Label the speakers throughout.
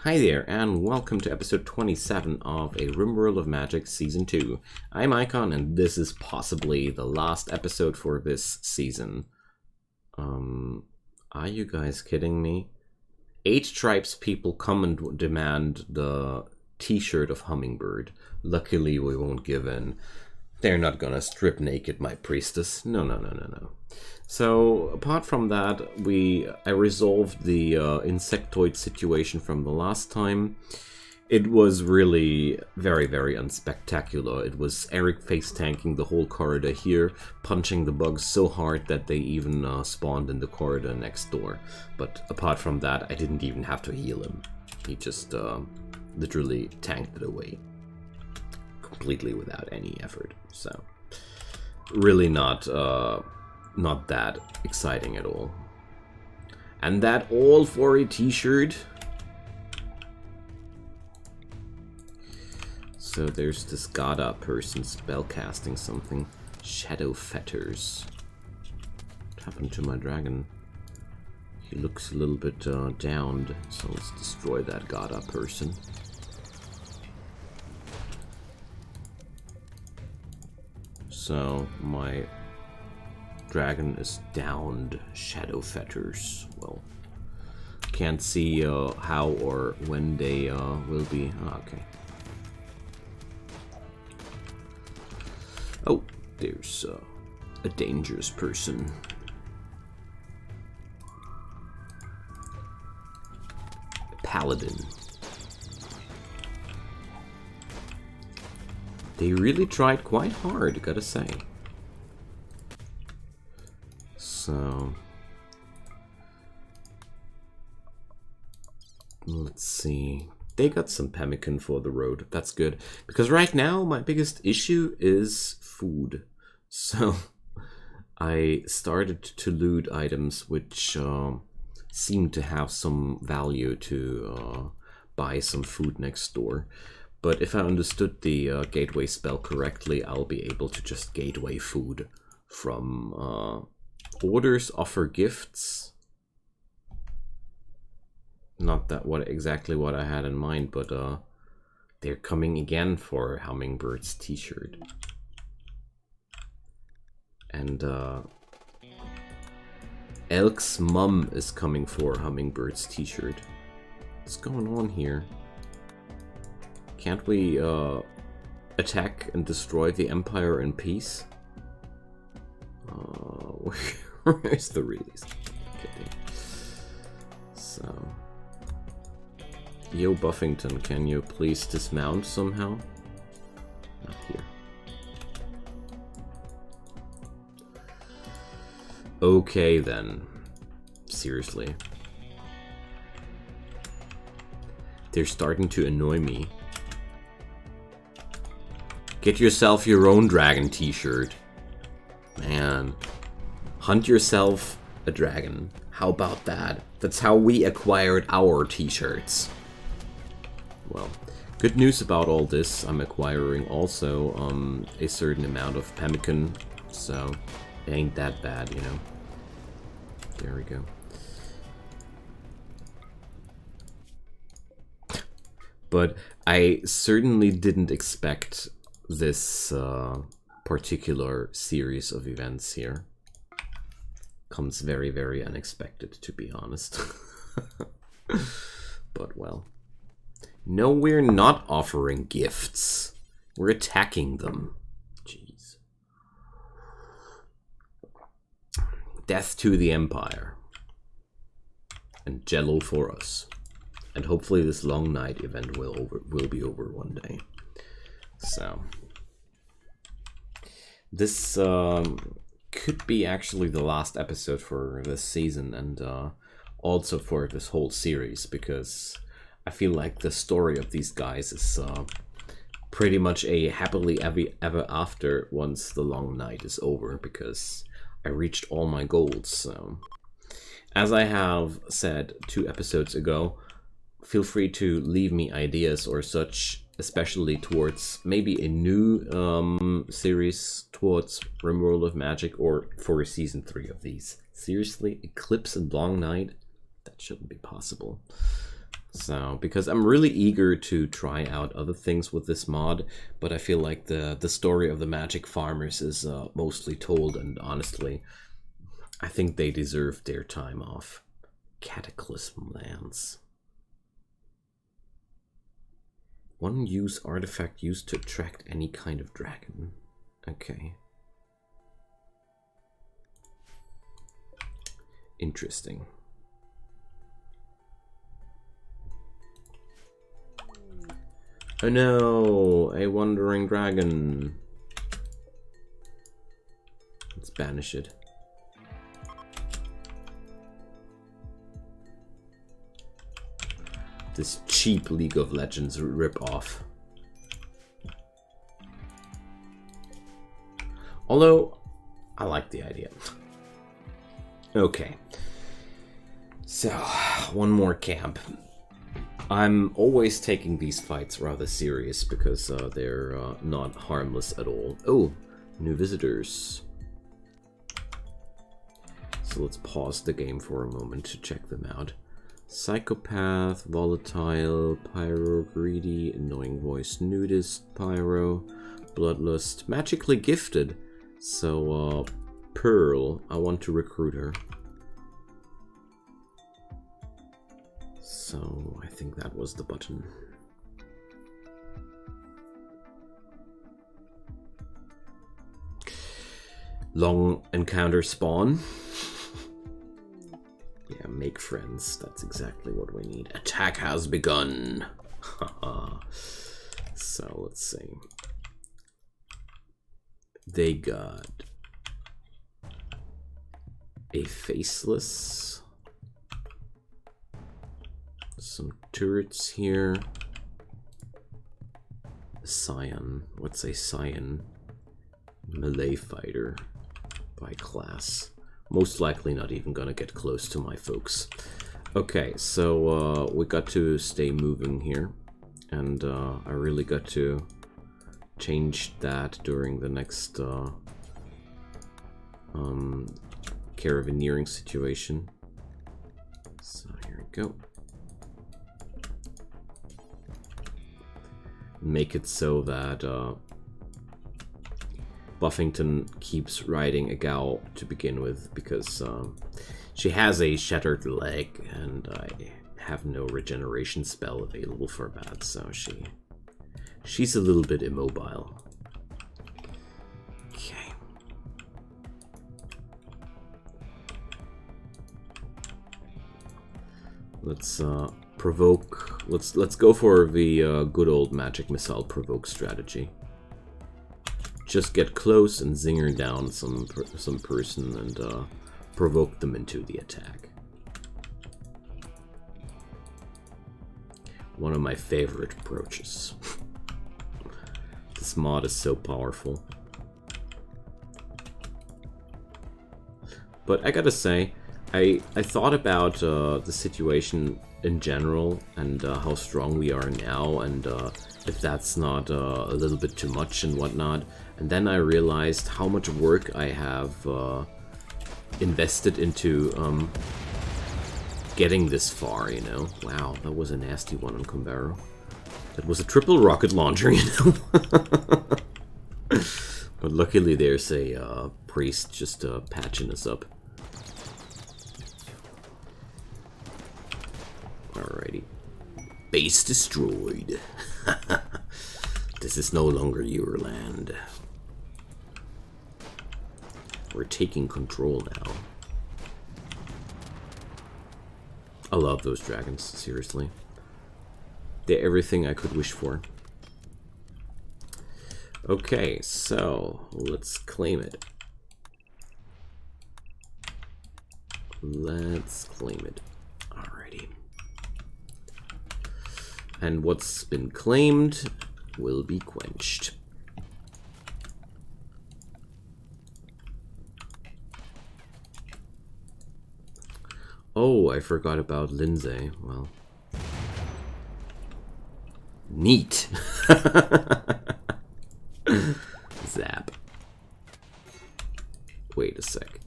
Speaker 1: Hi there, and welcome to episode 27 of a Rimworld of Magic Season 2. I'm Icon, and this is possibly the last episode for this season. Are you guys kidding me? 8 Tribes people come and demand the t-shirt of Hummingbird. Luckily, we won't give in. They're not gonna strip naked my priestess. No. So, apart from that, I resolved the insectoid situation from the last time. It was really very unspectacular. It was Eric face-tanking the whole corridor here, punching the bugs so hard that they even spawned in the corridor next door. But apart from that, I didn't even have to heal him. He just literally tanked it away. Completely without any effort. So, really not that exciting at all. And that all for a t-shirt. So there's this Gada person spellcasting something. Shadow Fetters. What happened to my dragon? He looks a little bit downed, so let's destroy that Gada person. So my dragon is downed. Shadow Fetters. Well, can't see how or when they will be. Oh, okay. Oh, there's a dangerous person. A paladin. They really tried quite hard, gotta say. So, let's see. They got some pemmican for the road. That's good. Because right now, my biggest issue is food. So, I started to loot items which seem to have some value to buy some food next door. But if I understood the gateway spell correctly, I'll be able to just gateway food from orders offer gifts. Not that exactly what I had in mind, but they're coming again for Hummingbird's t-shirt. And Elk's mum is coming for Hummingbird's t-shirt. What's going on here? Can't we attack and destroy the Empire in peace? Where's the release? Okay. So, Yo Buffington, can you please dismount somehow? Not here. Okay then. Seriously. They're starting to annoy me. Get yourself your own dragon t-shirt. Man. Hunt yourself a dragon. How about that? That's how we acquired our t-shirts. Well, good news about all this. I'm acquiring also a certain amount of pemmican. So, it ain't that bad, you know. There we go. But I certainly didn't expect this particular series of events here. Comes very unexpected, to be honest. But well. No, we're not offering gifts. We're attacking them. Jeez. Death to the Empire. And Jello for us. And hopefully this long night event will be over one day. So this could be actually the last episode for this season and also for this whole series, because I feel like the story of these guys is pretty much a happily ever after once the long night is over, because I reached all my goals. So, as I have said 2 episodes ago, feel free to leave me ideas or such, especially towards maybe a new series towards Rimworld of Magic, or for season 3 of these. Seriously, Eclipse and Long Night? That shouldn't be possible. So, because I'm really eager to try out other things with this mod, but I feel like the story of the magic farmers is mostly told, and honestly, I think they deserve their time off. Cataclysm lands. One use artifact used to attract any kind of dragon. Okay. Interesting. Oh no, a wandering dragon. Let's banish it. This cheap League of Legends rip-off. Although, I like the idea. Okay. So, one more camp. I'm always taking these fights rather serious because they're not harmless at all. Oh, new visitors. So let's pause the game for a moment to check them out. Psychopath, volatile, pyro, greedy, annoying voice, nudist, pyro, bloodlust, magically gifted. So, Pearl, I want to recruit her. So, I think that was the button. Long encounter spawn. Yeah, make friends. That's exactly what we need. Attack has begun. So, let's see. They got a faceless. Some turrets here. Scion. What's a Scion? Melee fighter by class. Most likely not even gonna get close to my folks. Okay, so we got to stay moving here. And I really got to change that during the next caravanneering situation. So here we go. Make it so that Buffington keeps riding a gal to begin with, because she has a shattered leg and I have no regeneration spell available for that, so she's a little bit immobile. Okay. Let's provoke. Let's go for the good old magic missile provoke strategy. Just get close and zinger down some person and provoke them into the attack. One of my favorite approaches. This mod is so powerful. But I gotta say, I thought about the situation in general and how strong we are now, and if that's not a little bit too much and whatnot. And then I realized how much work I have invested into getting this far, you know. Wow, that was a nasty one on Kumbaro. That was a triple rocket launcher, you know. But luckily there's a priest just patching us up. Alrighty. Base destroyed. This is no longer your land. We're taking control now. I love those dragons, seriously. They're everything I could wish for. Okay, so let's claim it. Let's claim it. Alrighty. And what's been claimed will be quenched. Oh, I forgot about Lindsay. Well. Neat. Zap. Wait a sec.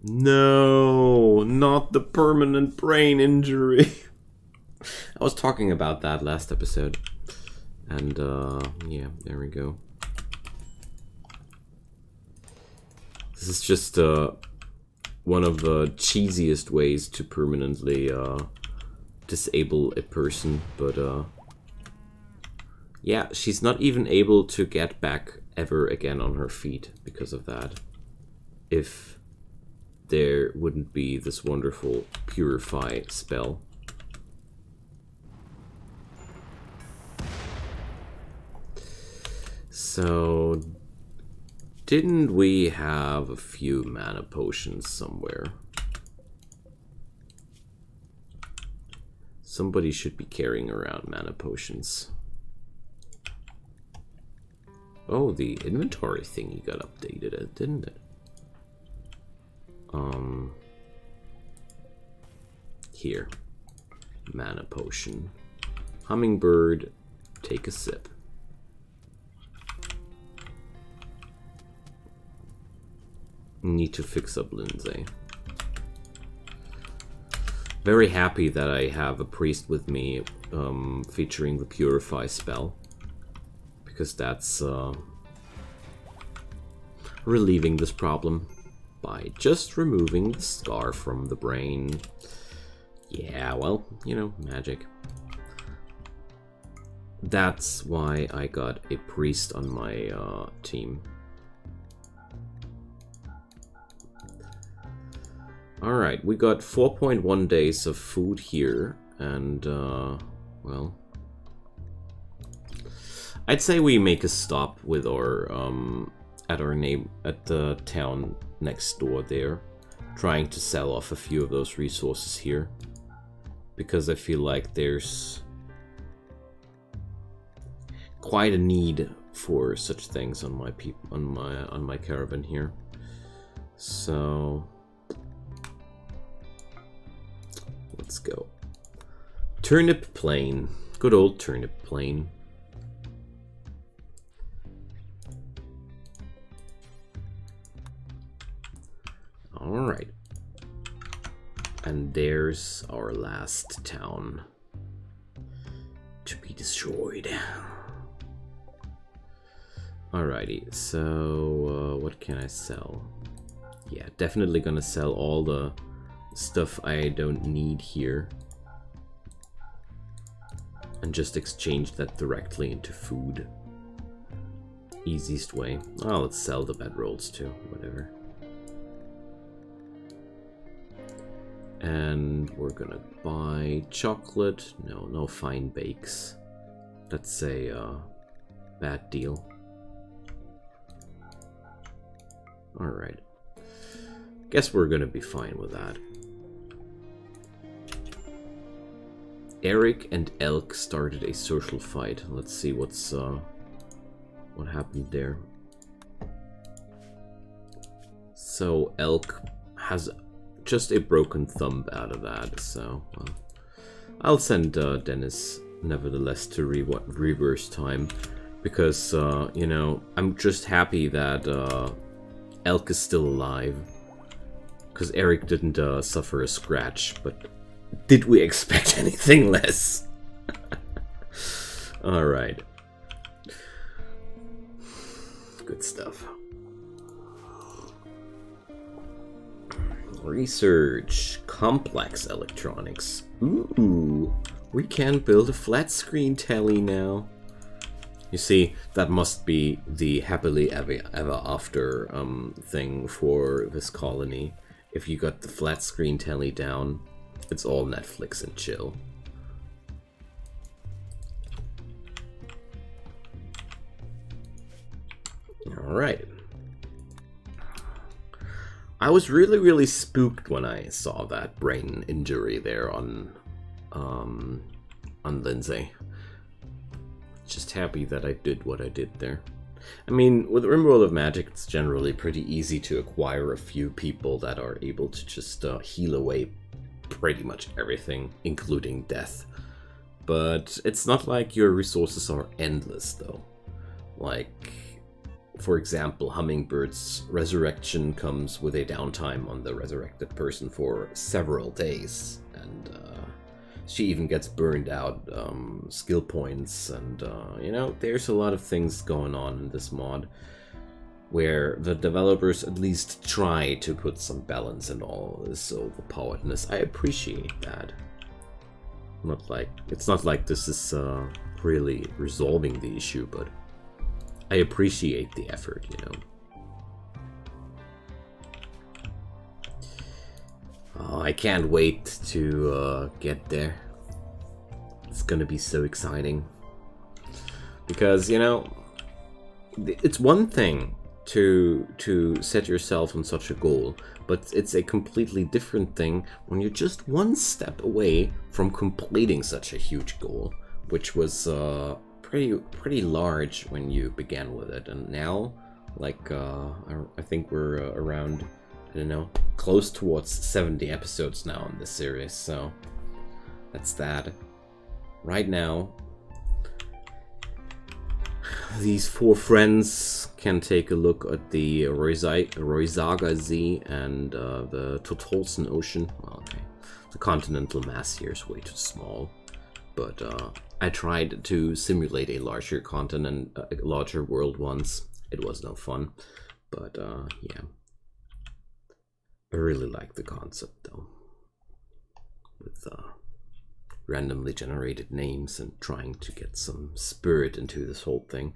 Speaker 1: No, not the permanent brain injury. I was talking about that last episode. And, yeah, there we go. This is just, one of the cheesiest ways to permanently, disable a person, but, yeah, she's not even able to get back ever again on her feet because of that. If there wouldn't be this wonderful purify spell. So, didn't we have a few mana potions somewhere? Somebody should be carrying around mana potions. Oh, the inventory thingy got updated, didn't it? Here. Mana potion. Hummingbird, take a sip. Need to fix up Lindsay. Very happy that I have a priest with me featuring the purify spell. Because that's relieving this problem by just removing the scar from the brain. Yeah, well, you know, magic. That's why I got a priest on my team. Alright, we got 4.1 days of food here, and, well... I'd say we make a stop with our, at the town next door there, trying to sell off a few of those resources here, because I feel like there's quite a need for such things on my on my caravan here. So let's go. Turnip Plain, good old Turnip Plain. Alright. And there's our last town to be destroyed. Alrighty, so what can I sell? Yeah, definitely gonna sell all the stuff I don't need here. And just exchange that directly into food. Easiest way. Oh, let's sell the bedrolls too, whatever. And we're gonna buy chocolate. No fine bakes. That's a bad deal. Alright. Guess we're gonna be fine with that. Eric and Elk started a social fight. Let's see what happened there. So Elk has just a broken thumb out of that, so well, I'll send Dennis nevertheless to reverse time, because you know, I'm just happy that Elk is still alive, because Eric didn't suffer a scratch, but did we expect anything less? Alright. Good stuff. Research. Complex electronics. Ooh. We can build a flat screen telly now. You see, that must be the happily ever after thing for this colony. If you got the flat screen telly down, it's all Netflix and chill. Alright. I was really spooked when I saw that brain injury there on Lindsay. Just happy that I did what I did there. I mean, with Rimworld of Magic, it's generally pretty easy to acquire a few people that are able to just heal away pretty much everything, including death. But it's not like your resources are endless, though. Like, for example, Hummingbird's resurrection comes with a downtime on the resurrected person for several days, and she even gets burned out skill points, and you know, there's a lot of things going on in this mod where the developers at least try to put some balance in all this overpoweredness. I appreciate that. It's not like this is really resolving the issue, but I appreciate the effort, you know. Oh, I can't wait to get there. It's gonna be so exciting. Because, you know, it's one thing to set yourself on such a goal, but it's a completely different thing when you're just one step away from completing such a huge goal, which was pretty large when you began with it, and now, like, I think we're around, I don't know, close towards 70 episodes now in this series, so that's that. Right now, these four friends can take a look at the Roisaga Sea and the Totolsen Ocean. Well, okay, the continental mass here is way too small, but I tried to simulate a larger continent, a larger world once. It was no fun, but yeah. I really like the concept though, with randomly generated names and trying to get some spirit into this whole thing.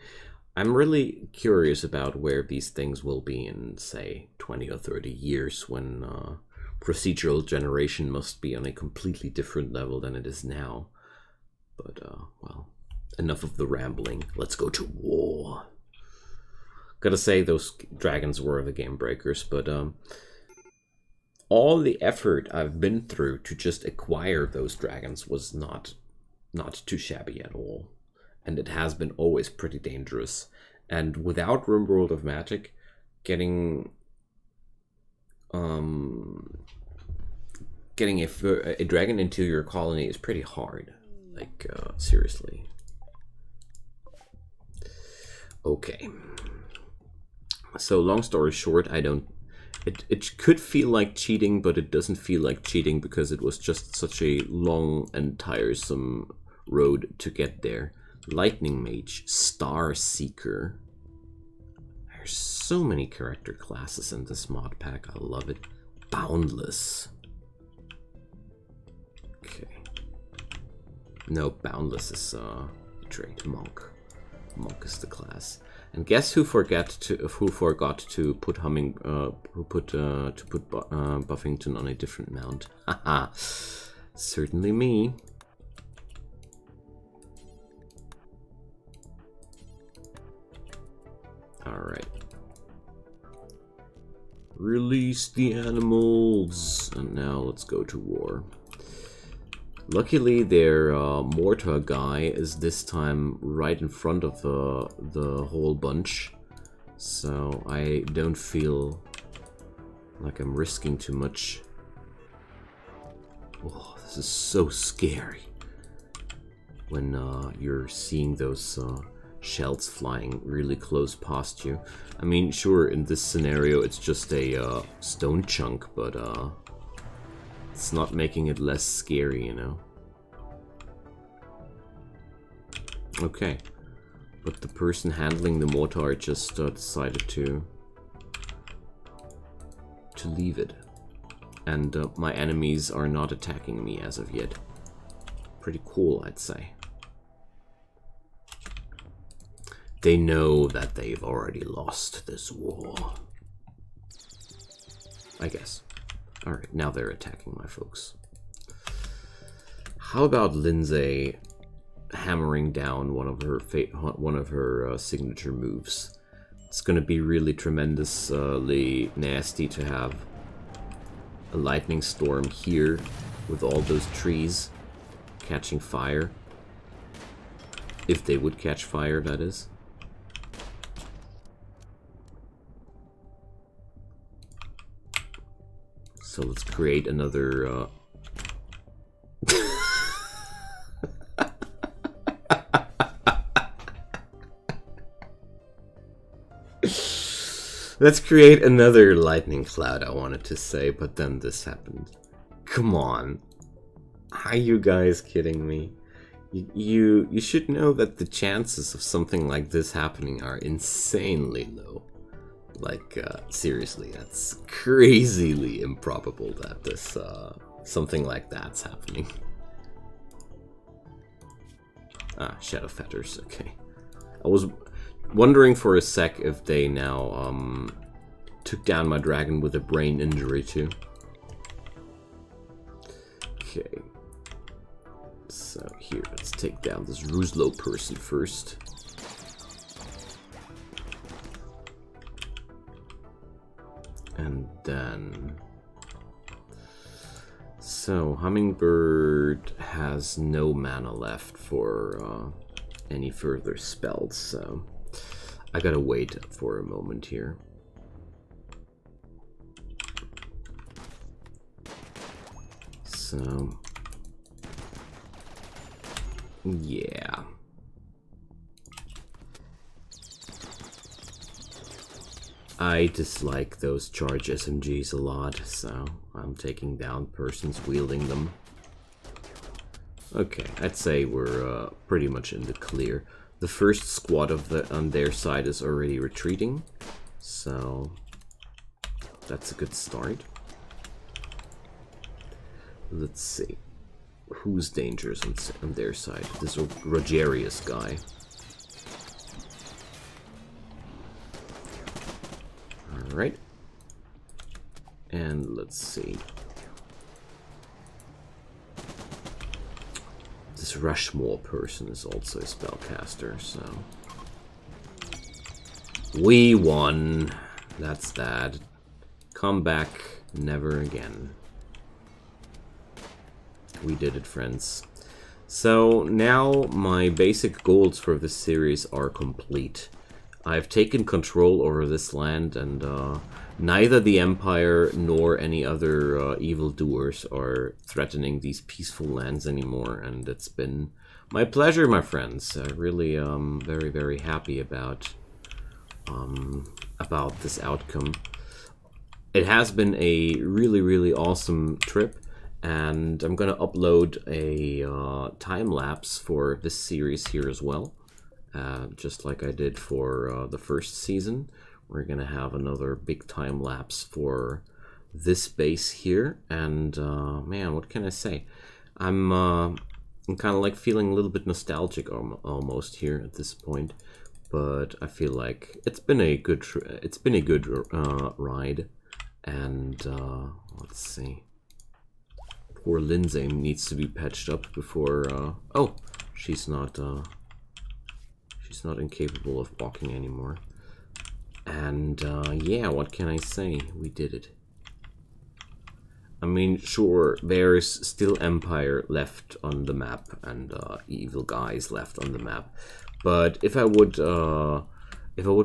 Speaker 1: I'm really curious about where these things will be in, say, 20 or 30 years, when procedural generation must be on a completely different level than it is now. But, well, enough of the rambling. Let's go to war. Gotta say, those dragons were the game breakers, but all the effort I've been through to just acquire those dragons was not too shabby at all. And it has been always pretty dangerous. And without Rimworld of Magic, getting a dragon into your colony is pretty hard. Like, seriously. Okay. So, long story short, it could feel like cheating, but it doesn't feel like cheating because it was just such a long and tiresome road to get there. Lightning Mage, Star Seeker. There's so many character classes in this mod pack. I love it. Boundless. Okay. No, Boundless is trait. Monk. Monk is the class. And guess who forgot to put Buffington on a different mount? Haha. Certainly me. Alright. Release the animals! And now let's go to war. Luckily, their mortar guy is this time right in front of the whole bunch, so I don't feel like I'm risking too much. Oh, this is so scary when you're seeing those shells flying really close past you. I mean, sure, in this scenario it's just a stone chunk, but it's not making it less scary, you know. Okay, but the person handling the mortar just decided to leave it, and my enemies are not attacking me as of yet. Pretty cool, I'd say. They know that they've already lost this war, I guess. Alright, now they're attacking my folks. How about Lindsay hammering down one of her signature moves? It's gonna be really tremendously nasty to have a lightning storm here with all those trees catching fire. If they would catch fire, that is. So let's create another Let's create another lightning cloud, I wanted to say, but then this happened. Come on. Are you guys kidding me? You should know that the chances of something like this happening are insanely low. Like, seriously, that's crazily improbable that this, something like that's happening. Ah, Shadow Fetters, okay. I was wondering for a sec if they now, took down my dragon with a brain injury too. Okay. So here, let's take down this Ruslo person first. And then... So, Hummingbird has no mana left for any further spells, so I gotta wait for a moment here. So, yeah. I dislike those charge SMGs a lot, so I'm taking down persons wielding them. Okay, I'd say we're pretty much in the clear. The first squad on their side is already retreating, so that's a good start. Let's see. Who's dangerous on their side? This Rogerius guy. Alright. And let's see. This Rushmore person is also a spellcaster, so... We won! That's that. Come back, never again. We did it, friends. So now my basic goals for this series are complete. I've taken control over this land, and neither the Empire nor any other evildoers are threatening these peaceful lands anymore, and it's been my pleasure, my friends. I really very, very happy about this outcome. It has been a really, really awesome trip, and I'm gonna upload a time-lapse for this series here as well. Just like I did for the first season, we're gonna have another big time lapse for this base here, and man, what can I say? I'm kind of like feeling a little bit nostalgic almost here at this point, but I feel like it's been a good ride, and let's see. Poor Lindsay needs to be patched up before. Oh, she's not incapable of walking anymore. And yeah, what can I say? We did it. I mean, sure, there's still Empire left on the map and evil guys left on the map. But if I would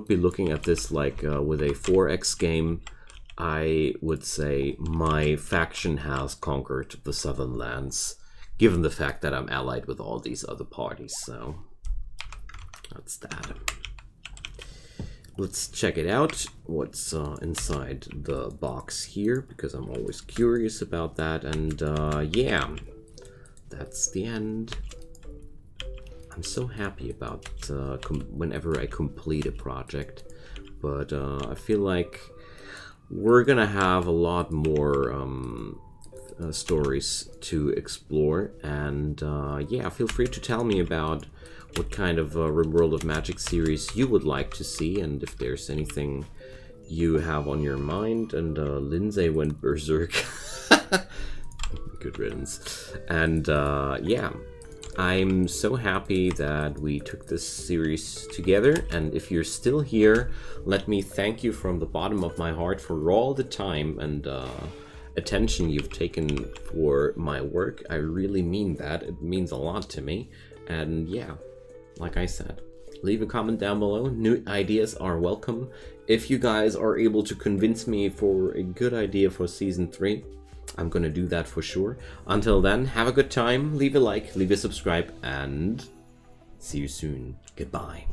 Speaker 1: be looking at this like with a 4x game, I would say my faction has conquered the southern lands, given the fact that I'm allied with all these other parties. So that's that. Let's check it out, what's inside the box here, because I'm always curious about that. And yeah, that's the end. I'm so happy about whenever I complete a project, but I feel like we're gonna have a lot more stories to explore, and yeah, feel free to tell me about what kind of Rimworld of Magic series you would like to see, and if there's anything you have on your mind. And Lindsay went berserk. Good riddance. And yeah, I'm so happy that we took this series together, and if you're still here, let me thank you from the bottom of my heart for all the time and attention you've taken for my work. I really mean that. It means a lot to me. And yeah, like I said, leave a comment down below. New ideas are welcome. If you guys are able to convince me for a good idea for Season 3, I'm gonna do that for sure. Until then, have a good time, leave a like, leave a subscribe, and see you soon. Goodbye.